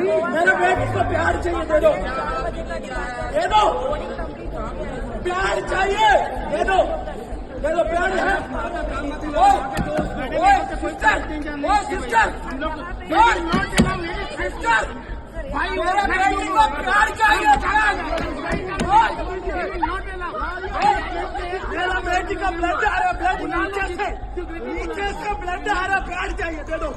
मेरे बेटे को प्यार चाहिए, दे दो, दे दो, प्यार चाहिए, दे दो, दे दो, प्यार है। सिस्टर, मेरे बेटे को प्यार चाहिए, मेरा बेटी का ब्लड आ रहा, ब्लड नीचे से ब्लड आ रहा, प्यार चाहिए, दे दो।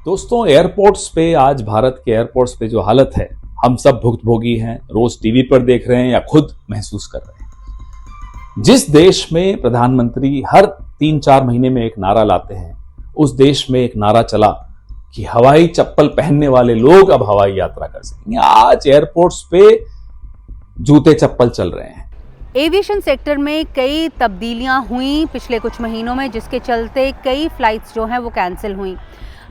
दोस्तों, एयरपोर्ट्स पे आज भारत के एयरपोर्ट्स पे जो हालत है, हम सब भुक्तभोगी हैं, रोज टीवी पर देख रहे हैं या खुद महसूस कर रहे हैं। जिस देश में प्रधानमंत्री हर 3-4 महीने में एक नारा लाते हैं, उस देश में एक नारा चला कि हवाई चप्पल पहनने वाले लोग अब हवाई यात्रा कर सकेंगे। आज एयरपोर्ट्स पे जूते चप्पल चल रहे हैं। एविएशन सेक्टर में कई तब्दीलियां हुई पिछले कुछ महीनों में, जिसके चलते कई फ्लाइट्स जो हैं वो कैंसिल हुई।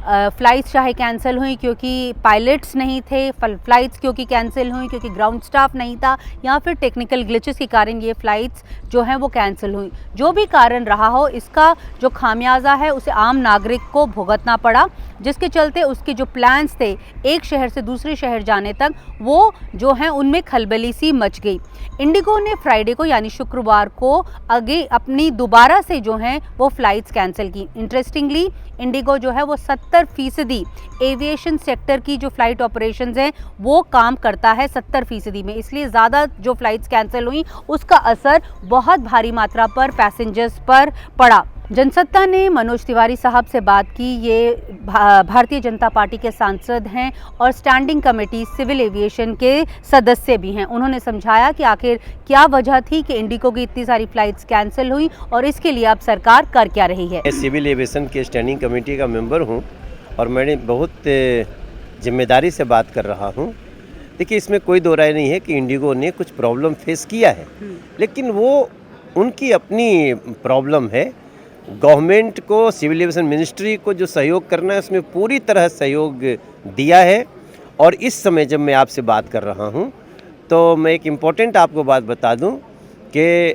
फ़्लाइट्स चाहे कैंसिल हुई क्योंकि पायलट्स नहीं थे, फ़्लाइट्स क्योंकि कैंसिल हुई क्योंकि ग्राउंड स्टाफ नहीं था, या फिर टेक्निकल ग्लिचेस के कारण ये फ़्लाइट्स जो हैं वो कैंसिल हुई। जो भी कारण रहा हो, इसका जो खामियाजा है उसे आम नागरिक को भुगतना पड़ा, जिसके चलते उसके जो प्लान्स थे एक शहर से दूसरे शहर जाने तक, वो जो हैं उनमें खलबली सी मच गई। इंडिगो ने फ्राइडे को यानी शुक्रवार को आगे अपनी दोबारा से जो हैं वो फ़्लाइट्स कैंसिल की। इंटरेस्टिंगली इंडिगो जो है वो 70% एविएशन सेक्टर की जो फ़्लाइट ऑपरेशंस हैं वो काम करता है 70% में, इसलिए ज़्यादा जो फ़्लाइट्स कैंसिल हुई उसका असर बहुत भारी मात्रा पर पैसेंजर्स पर पड़ा। जनसत्ता ने मनोज तिवारी साहब से बात की। ये भारतीय जनता पार्टी के सांसद हैं और स्टैंडिंग कमेटी सिविल एविएशन के सदस्य भी हैं। उन्होंने समझाया कि आखिर क्या वजह थी कि इंडिगो की इतनी सारी फ़्लाइट्स कैंसिल हुई और इसके लिए अब सरकार कर क्या रही है। मैं सिविल एविएशन के स्टैंडिंग कमेटी का मेंबर हूं और मैंने बहुत जिम्मेदारी से बात कर रहा हूं। देखिए, इसमें कोई दो राय नहीं है कि इंडिगो ने कुछ प्रॉब्लम फेस किया है, लेकिन वो उनकी अपनी प्रॉब्लम है। गवर्नमेंट को, सिविल एविएशन मिनिस्ट्री को जो सहयोग करना है उसमें पूरी तरह सहयोग दिया है। और इस समय जब मैं आपसे बात कर रहा हूं तो मैं एक इम्पॉर्टेंट आपको बात बता दूं कि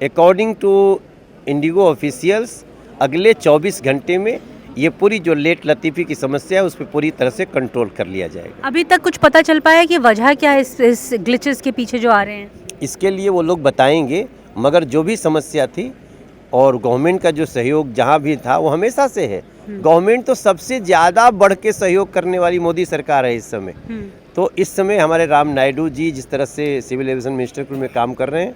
अकॉर्डिंग टू इंडिगो ऑफिशियल्स अगले 24 घंटे में ये पूरी जो लेट लतीफ़ी की समस्या है उस पर पूरी तरह से कंट्रोल कर लिया जाएगा। अभी तक कुछ पता चल पाया कि वजह क्या है इस ग्लिचेस के पीछे जो आ रहे हैं? इसके लिए वो लोग बताएंगे, मगर जो भी समस्या थी और गवर्नमेंट का जो सहयोग जहाँ भी था वो हमेशा से है। गवर्नमेंट तो सबसे ज़्यादा बढ़ के सहयोग करने वाली मोदी सरकार है इस समय। तो इस समय हमारे राम नायडू जी जिस तरह से सिविल एविएशन मिनिस्ट्री में काम कर रहे हैं,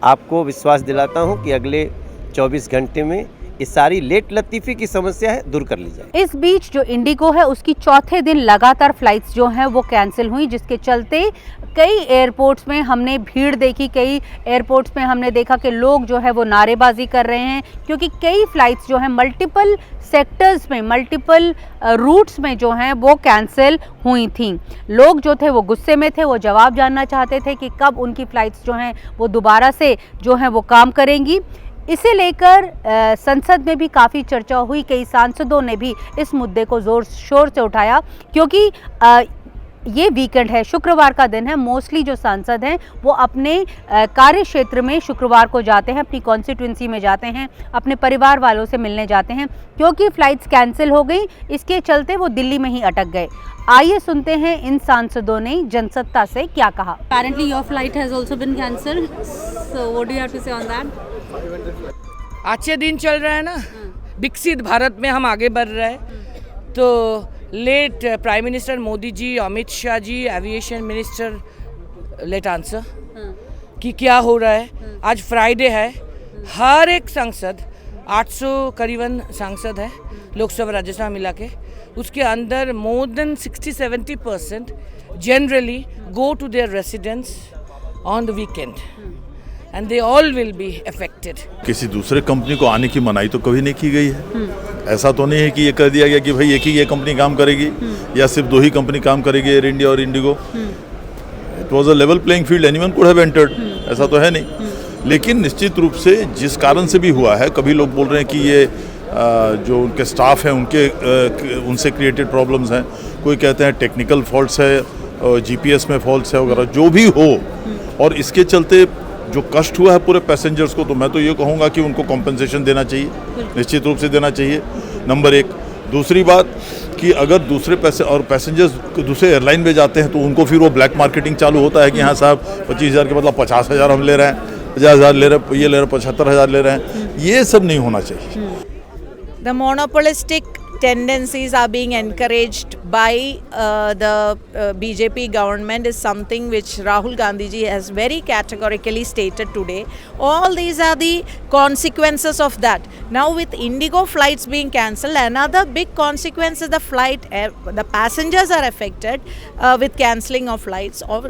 आपको विश्वास दिलाता हूँ कि अगले 24 घंटे में इस सारी लेट लतीफ़ी की समस्या है दूर कर ली जाए। इस बीच जो इंडिगो है उसकी चौथे दिन लगातार फ्लाइट्स जो हैं वो कैंसिल हुई, जिसके चलते कई एयरपोर्ट्स में हमने भीड़ देखी। कई एयरपोर्ट्स में हमने देखा कि लोग जो है वो नारेबाजी कर रहे हैं, क्योंकि कई फ्लाइट्स जो हैं मल्टीपल सेक्टर्स में, मल्टीपल रूट्स में जो हैं वो कैंसिल हुई थी। लोग जो थे वो गुस्से में थे, वो जवाब जानना चाहते थे कि कब उनकी फ़्लाइट्स जो हैं वो दोबारा से जो हैं वो काम करेंगी। इसे लेकर संसद में भी काफ़ी चर्चा हुई। कई सांसदों ने भी इस मुद्दे को ज़ोर शोर से उठाया, क्योंकि ये वीकेंड है, शुक्रवार का दिन है। मोस्टली जो सांसद हैं वो अपने कार्य क्षेत्र में शुक्रवार को जाते हैं, अपनी कॉन्स्टिट्यूंसी में जाते हैं, अपने परिवार वालों से मिलने जाते हैं। क्योंकि फ़्लाइट्स कैंसिल हो गई, इसके चलते वो दिल्ली में ही अटक गए। आइए सुनते हैं इन सांसदों ने जनसत्ता से क्या कहा। Apparently your flight has also been cancelled. So what do you have to say on that? अच्छे दिन चल रहा है ना, विकसित भारत में हम आगे बढ़ रहे हैं। तो late prime minister Modi ji, Amit Shah ji, aviation minister late answer कि क्या हो रहा है। आज फ्राइडे है, हर एक सांसद 800 करीबन सांसद है लोकसभा राज्यसभा मिला के, उसके अंदर more than 60-70% generally go to their residence on the weekend and they all will be affected. किसी दूसरे कंपनी को आने की मनाही तो कभी नहीं की गई है। ऐसा तो नहीं है कि ये कर दिया गया कि भाई एक ही ये कंपनी काम करेगी या सिर्फ 2 ही कंपनी काम करेगी, एयर इंडिया और Indigo. It was a level playing field, anyone could have entered, ऐसा तो है नहीं। लेकिन निश्चित रूप से जिस कारण से भी हुआ है, कभी लोग बोल रहे हैं कि ये जो उनके स्टाफ हैं उनसे क्रिएटेड प्रॉब्लम्स हैं, कोई कहते हैं टेक्निकल फॉल्ट्स है, GPS में फॉल्ट्स है वगैरह, जो भी हो। और इसके चलते जो कष्ट हुआ है पूरे पैसेंजर्स को, तो मैं तो ये कहूँगा कि उनको कॉम्पेंसेशन देना चाहिए, निश्चित रूप से देना चाहिए, नंबर 1। दूसरी बात कि अगर दूसरे पैसेंजर्स दूसरे एयरलाइन में जाते हैं तो उनको फिर वो ब्लैक मार्केटिंग चालू होता है कि हाँ साहब 25,000 के मतलब 50,000 हम ले रहे हैं, 50,000 ले रहे हैं, ये ले रहे हैं, 75,000 ले रहे हैं। ये सब नहीं होना चाहिए। The monopolistic tendencies are being encouraged by the BJP government is something which Rahul Gandhi ji has very categorically stated today. All these are the consequences of that. Now with Indigo flights being cancelled, another big consequence is the passengers are affected with cancelling of flights. Or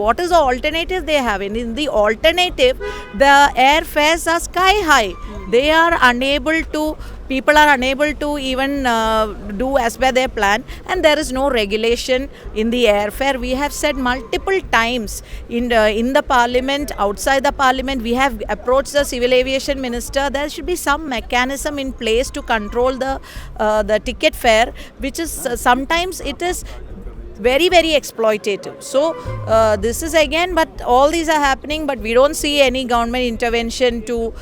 what is the alternative they have? In the alternative, the airfares are sky high. They are unable to. People are unable to even do as per their plan, and there is no regulation in the airfare. We have said multiple times in the parliament, outside the parliament, we have approached the civil aviation minister. There should be some mechanism in place to control the ticket fare, which is sometimes it is very exploitative. So this is again, but all these are happening, but we don't see any government intervention to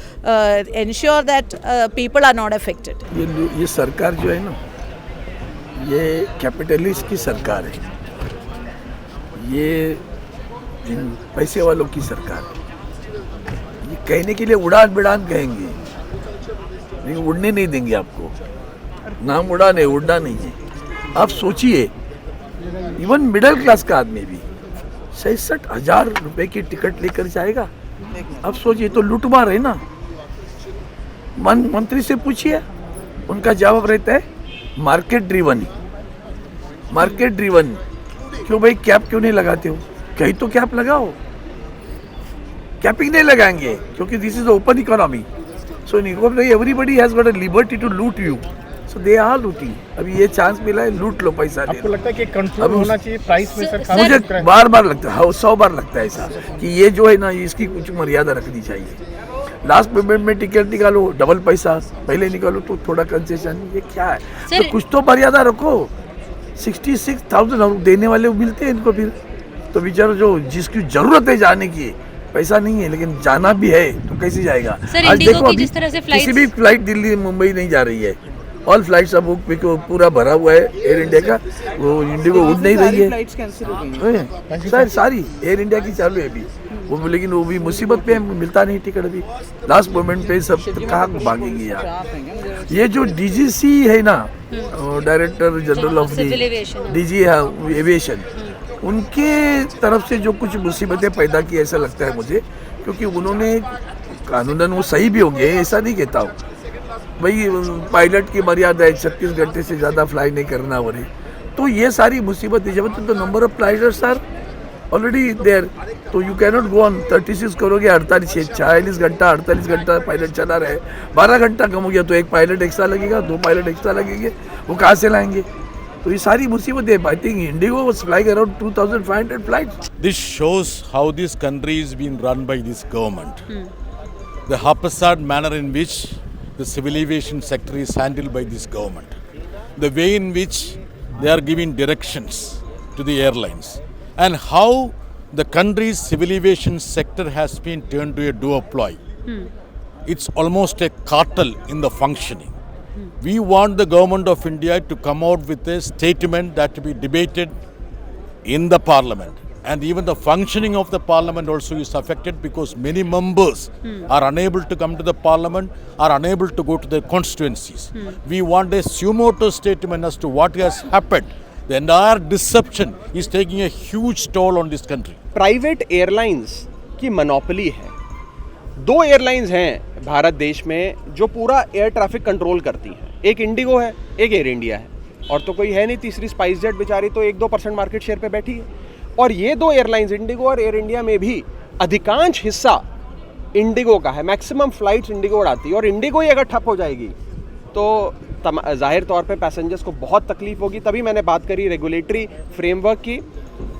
ensure that people are not affected. ये सरकार जो है ना, ये capitalist की सरकार है, ये पैसे वालों की सरकार है। ये कहने के लिए उड़ान बिड़ान कहेंगे, लेकिन उड़ने नहीं देंगे आपको। नाम उड़ान है, उड़ना नहीं है। आप सोचिए, इवन मिडिल क्लास का आदमी भी 66,000 रुपए की टिकट लेकर जाएगा। अब सोचिए, तो लूटमार है ना। मंत्री से पूछिए, उनका जवाब रहता है मार्केट ड्रिवन। मार्केट ड्रिवन क्यों भाई? कैप क्यों नहीं लगाते हो? कहीं तो कैप लगाओ। कैपिंग नहीं लगाएंगे क्योंकि this is open economy. So everybody has got a liberty to loot you. So they are looting. अभी ये चांस मिला है, लूट लो पैसा। आपको लगता है कि कंट्रोल होना चाहिए प्राइस में? सर मुझे बार लगता है, 100 बार लगता है ऐसा कि ये जो है ना, इसकी कुछ मर्यादा रखनी चाहिए। लास्ट पेमेंट में टिकट निकालो, डबल पैसा, पहले निकालो तो थोड़ा कंसेशन। ये क्या है? तो कुछ तो मर्यादा रखो। 66,000 देने वाले मिलते हैं इनको, फिर तो बेचारा जो जिसकी जरूरत है जाने की, पैसा नहीं है लेकिन जाना भी है तो कैसे जाएगा? आज देखो, अभी किसी भी फ्लाइट दिल्ली मुंबई नहीं जा रही है। ऑल फ्लाइट्स अब पूरा भरा हुआ है एयर इंडिया का। वो इंडिगो उड़ नहीं रही है सर, सारी एयर इंडिया की चालू है अभी वो, लेकिन वो भी मुसीबत पे मिलता नहीं टिकट। अभी लास्ट मोमेंट पे सब कहाँ भागेंगे यार? ये जो डीजीसी है ना, director general of DG aviation, उनके तरफ से जो कुछ मुसीबतें पैदा की ऐसा लगता है मुझे, क्योंकि उन्होंने कानूनन वो सही भी होंगे, ऐसा नहीं कहता हूँ भाई। पायलट की मर्यादा है 36 घंटे से ज़्यादा फ्लाई नहीं करना हो रही, तो ये सारी मुसीबत है। जब तो number of flighters are already there, तो यू कैनॉट गो ऑन 36 करोगे 46 घंटा पायलट चला रहे, 12 घंटा कम हो गया तो एक पायलट एक्स्ट्रा लगेगा, 2 पायलट एक्स्ट्रा लगेंगे, वो कहाँ से लाएंगे? तो ये सारी मुसीबत है। I think IndiGo was flying around 2,500 flights. This shows how this country is been run by this government, the haphazard manner in which the civil aviation sector is handled by this government, the way in which they are giving directions to the airlines, and how the country's civil aviation sector has been turned to a duopoly. It's almost a cartel in the functioning. We want the government of India to come out with a statement that to be debated in the parliament. And even the functioning of the parliament also is affected because many members are unable to come to the parliament, are unable to go to their constituencies. We want a suo motu statement as to what has happened. The entire deception is taking a huge toll on this country. Private airlines की monopoly है। 2 airlines हैं भारत देश में जो पूरा air traffic control करती हैं, एक इंडिगो है, एक एयर इंडिया है, और तो कोई है नहीं तीसरी। स्पाइस जेट बेचारी तो 1-2% मार्केट शेयर पे बैठी है। और ये 2 एयरलाइंस इंडिगो और एयर इंडिया में भी अधिकांश हिस्सा इंडिगो का है, मैक्सिमम फ्लाइट्स इंडिगो उड़ाती है। और इंडिगो ही अगर ठप हो जाएगी तो जाहिर तौर पे पैसेंजर्स को बहुत तकलीफ होगी। तभी मैंने बात करी रेगुलेटरी फ्रेमवर्क की,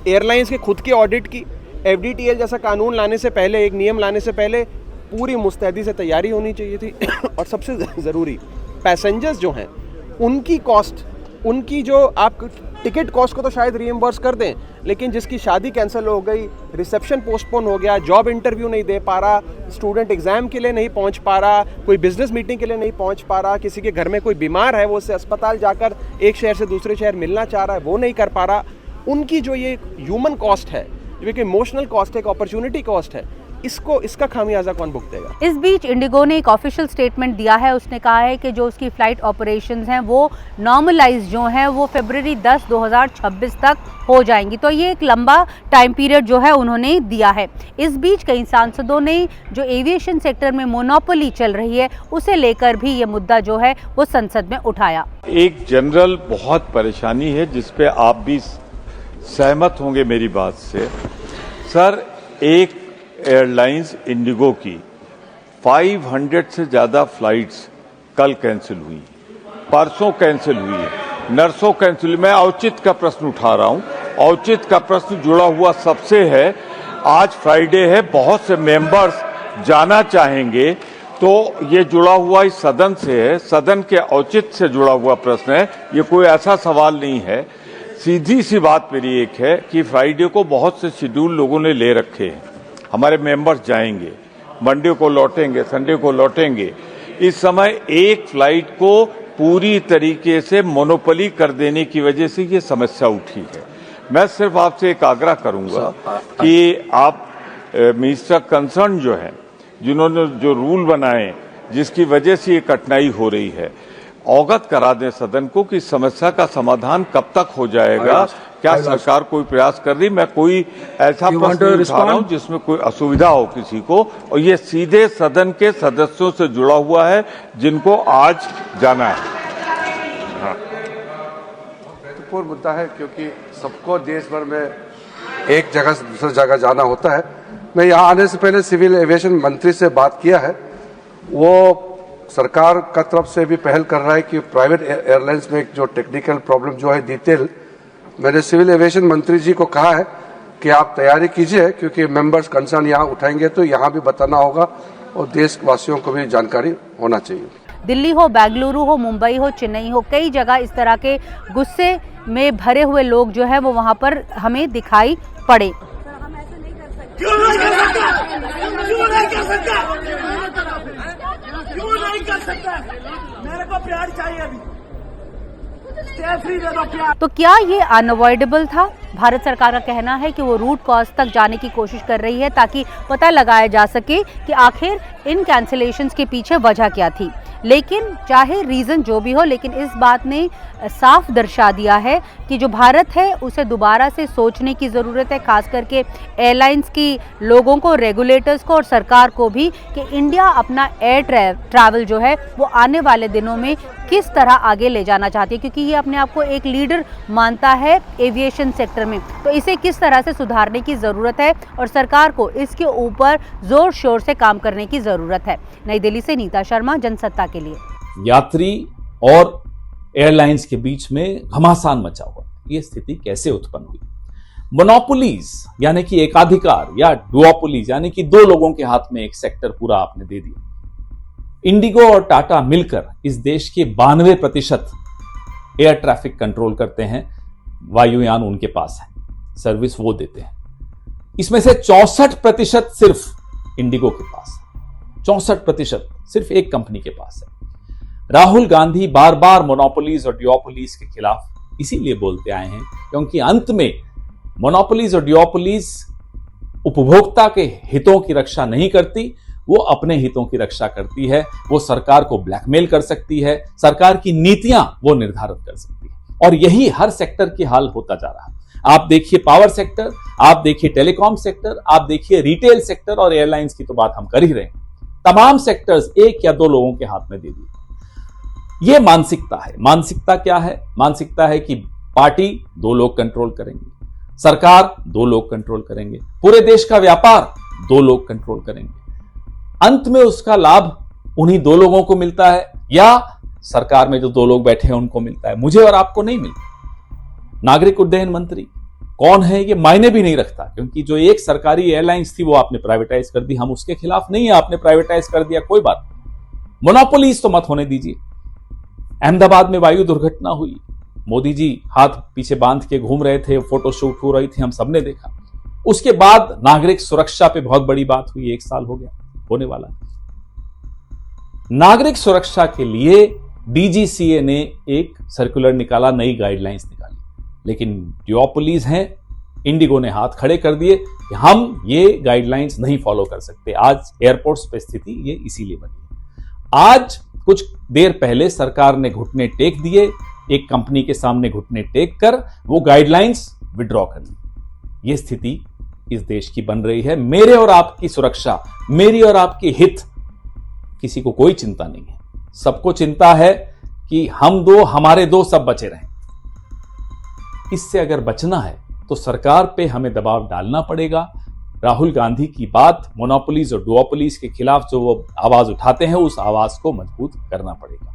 एयरलाइंस के खुद के ऑडिट की। FDTL जैसा कानून लाने से पहले, एक नियम लाने से पहले पूरी मुस्तैदी से तैयारी होनी चाहिए थी। और सबसे ज़रूरी पैसेंजर्स जो हैं उनकी कॉस्ट, उनकी जो आप टिकट कॉस्ट को तो शायद रीइंबर्स कर दें, लेकिन जिसकी शादी कैंसिल हो गई, रिसेप्शन पोस्टपोन हो गया, जॉब इंटरव्यू नहीं दे पा रहा, स्टूडेंट एग्जाम के लिए नहीं पहुंच पा रहा, कोई बिजनेस मीटिंग के लिए नहीं पहुंच पा रहा, किसी के घर में कोई बीमार है वो उससे अस्पताल जाकर एक शहर से दूसरे शहर मिलना चाह रहा है, वो नहीं कर पा रहा, उनकी जो ये ह्यूमन कॉस्ट है, जो एक इमोशनल कॉस्ट है, एक अपॉर्चुनिटी कॉस्ट है, इसका खामियाजा कौन भुगतेगा? इस बीच इंडिगो ने एक ऑफिशियल स्टेटमेंट दिया है। उसने कहा है कि जो उसकी फ्लाइट ऑपरेशंस हैं वो नॉर्मलाइज जो हैं वो फरवरी 10, 2026 तक हो जाएंगी। तो ये एक लंबा टाइम पीरियड जो है उन्होंने दिया है। इस बीच कई सांसदों ने जो एविएशन सेक्टर में मोनोपोली चल रही है उसे लेकर भी ये मुद्दा जो है वो संसद में उठाया। एक जनरल बहुत परेशानी है जिस पे आप भी सहमत होंगे मेरी बात से। सर, एक एयरलाइंस इंडिगो की 500 से ज़्यादा फ्लाइट्स कल कैंसिल हुई, परसों कैंसिल हुई है, नरसों कैंसिल हुई। मैं औचित्य का प्रश्न उठा रहा हूं। औचित्य का प्रश्न जुड़ा हुआ सबसे है। आज फ्राइडे है, बहुत से मेंबर्स जाना चाहेंगे, तो ये जुड़ा हुआ इस सदन से है, सदन के औचित्य से जुड़ा हुआ प्रश्न है। ये कोई ऐसा सवाल नहीं है। सीधी सी बात मेरी एक है कि फ्राइडे को बहुत से शेड्यूल लोगों ने ले रखे हैं। हमारे मेंबर्स जाएंगे, मंडे को लौटेंगे, संडे को लौटेंगे। इस समय एक फ्लाइट को पूरी तरीके से मोनोपोली कर देने की वजह से ये समस्या उठी है। मैं सिर्फ आपसे एक आग्रह करूंगा कि आप मिनिस्टर कंसर्न जो है, जिन्होंने जो रूल बनाए जिसकी वजह से ये कठिनाई हो रही है, अवगत करा दें सदन को कि समस्या का समाधान कब तक हो जाएगा। क्या सरकार कोई प्रयास कर रही? मैं कोई ऐसा प्रश्न उठा रहा हूं जिसमें कोई असुविधा हो किसी को, और ये सीधे सदन के सदस्यों से जुड़ा हुआ है जिनको आज जाना है। महत्वपूर्ण मुद्दा है क्योंकि सबको देश भर में एक जगह से दूसरी जगह जाना होता है। मैं यहाँ आने से पहले सिविल एविएशन मंत्री से बात किया है। वो सरकार का तरफ से भी पहल कर रहा है कि प्राइवेट एयरलाइंस में जो टेक्निकल प्रॉब्लम जो है डिटेल, मैंने सिविल एविएशन मंत्री जी को कहा है कि आप तैयारी कीजिए, क्योंकि मेंबर्स कंसर्न यहाँ उठाएंगे तो यहाँ भी बताना होगा और देशवासियों को भी जानकारी होना चाहिए। दिल्ली हो, बेंगलुरु हो, मुंबई हो, चेन्नई हो, कई जगह इस तरह के गुस्से में भरे हुए लोग जो है वो वहाँ पर हमें दिखाई पड़े। क्यों नहीं कर सकता? क्यों नहीं कर सकता? क्यों नहीं कर सकता? मेरे को प्यार चाहिए अभी। तो क्या ये अनअवॉइडेबल था? भारत सरकार का कहना है कि वो रूट कॉज तक जाने की कोशिश कर रही है ताकि पता लगाया जा सके कि आखिर इन कैंसिलेशंस के पीछे वजह क्या थी। लेकिन चाहे रीज़न जो भी हो, लेकिन इस बात ने साफ दर्शा दिया है कि जो भारत है उसे दोबारा से सोचने की ज़रूरत है, खास करके एयरलाइंस की लोगों को, रेगुलेटर्स को और सरकार को भी, कि इंडिया अपना एयर ट्रैवल जो है वो आने वाले दिनों में किस तरह आगे ले जाना चाहती है, क्योंकि ये अपने आप को एक लीडर मानता है एविएशन सेक्टर में। तो इसे किस तरह से सुधारने की ज़रूरत है और सरकार को इसके ऊपर ज़ोर शोर से काम करने की ज़रूरत है। नई दिल्ली से नीता शर्मा, जनसत्ता के लिए। यात्री और एयरलाइंस के बीच में घमासान मचा हुआ, ये स्थिति कैसे उत्पन्न हुई? मोनोपोलीज यानी कि एकाधिकार, या डुओपोलीज यानी कि दो लोगों के हाथ में एक सेक्टर पूरा आपने दे दिया। इंडिगो और टाटा मिलकर इस देश के 92% एयर ट्रैफिक कंट्रोल करते हैं। वायुयान उनके पास है, सर्विस वो देते हैं। इसमें से 64% सिर्फ इंडिगो के पास है, 64% सिर्फ एक कंपनी के पास है। राहुल गांधी बार बार मोनोपोलीज और डिओपोलीज के खिलाफ इसीलिए बोलते आए हैं क्योंकि अंत में मोनोपोलीज और डिओपोलीज उपभोक्ता के हितों की रक्षा नहीं करती, वो अपने हितों की रक्षा करती है। वो सरकार को ब्लैकमेल कर सकती है, सरकार की नीतियां वो निर्धारित कर सकती है, और यही हर सेक्टर की हाल होता जा रहा है। आप देखिए पावर सेक्टर, आप देखिए टेलीकॉम सेक्टर, आप देखिए रिटेल सेक्टर, और एयरलाइंस की तो बात हम कर ही रहे हैं। तमाम सेक्टर्स एक या दो लोगों के हाथ में दे दिए। यह मानसिकता है। मानसिकता क्या है? मानसिकता है कि पार्टी दो लोग कंट्रोल करेंगे, सरकार दो लोग कंट्रोल करेंगे, पूरे देश का व्यापार दो लोग कंट्रोल करेंगे। अंत में उसका लाभ उन्हीं दो लोगों को मिलता है, या सरकार में जो दो लोग बैठे हैं उनको मिलता है, मुझे और आपको नहीं मिलता। नागरिक उड्डयन मंत्री कौन है ये मायने भी नहीं रखता, क्योंकि जो एक सरकारी एयरलाइंस थी वो आपने प्राइवेटाइज कर दी। हम उसके खिलाफ नहीं है, आपने प्राइवेटाइज कर दिया, कोई बात। मोनोपोलीज तो मत होने दीजिए। अहमदाबाद में वायु दुर्घटना हुई, मोदी जी हाथ पीछे बांध के घूम रहे थे, फोटो शूट हो रही थी, हम सबने देखा। उसके बाद नागरिक सुरक्षा पे बहुत बड़ी बात हुई, 1 साल हो गया, होने वाला। नागरिक सुरक्षा के लिए डीजीसीए ने एक सर्कुलर निकाला, नई गाइडलाइंस निकाली, लेकिन ड्यूओपोलीज हैं, इंडिगो ने हाथ खड़े कर दिए कि हम ये गाइडलाइंस नहीं फॉलो कर सकते। आज एयरपोर्ट्स पे स्थिति ये इसीलिए बनी है। आज कुछ देर पहले सरकार ने घुटने टेक दिए, एक कंपनी के सामने घुटने टेक कर वो गाइडलाइंस विड्रॉ कर ली। ये स्थिति इस देश की बन रही है। मेरे और आपकी सुरक्षा, मेरी और आपकी हित किसी को कोई चिंता नहीं है। सबको चिंता है कि हम दो, हमारे दो, सब बचे रहें। इससे अगर बचना है तो सरकार पे हमें दबाव डालना पड़ेगा। राहुल गांधी की बात, मोनोपोलीज और डुओपोलीज के खिलाफ जो वो आवाज उठाते हैं, उस आवाज को मजबूत करना पड़ेगा।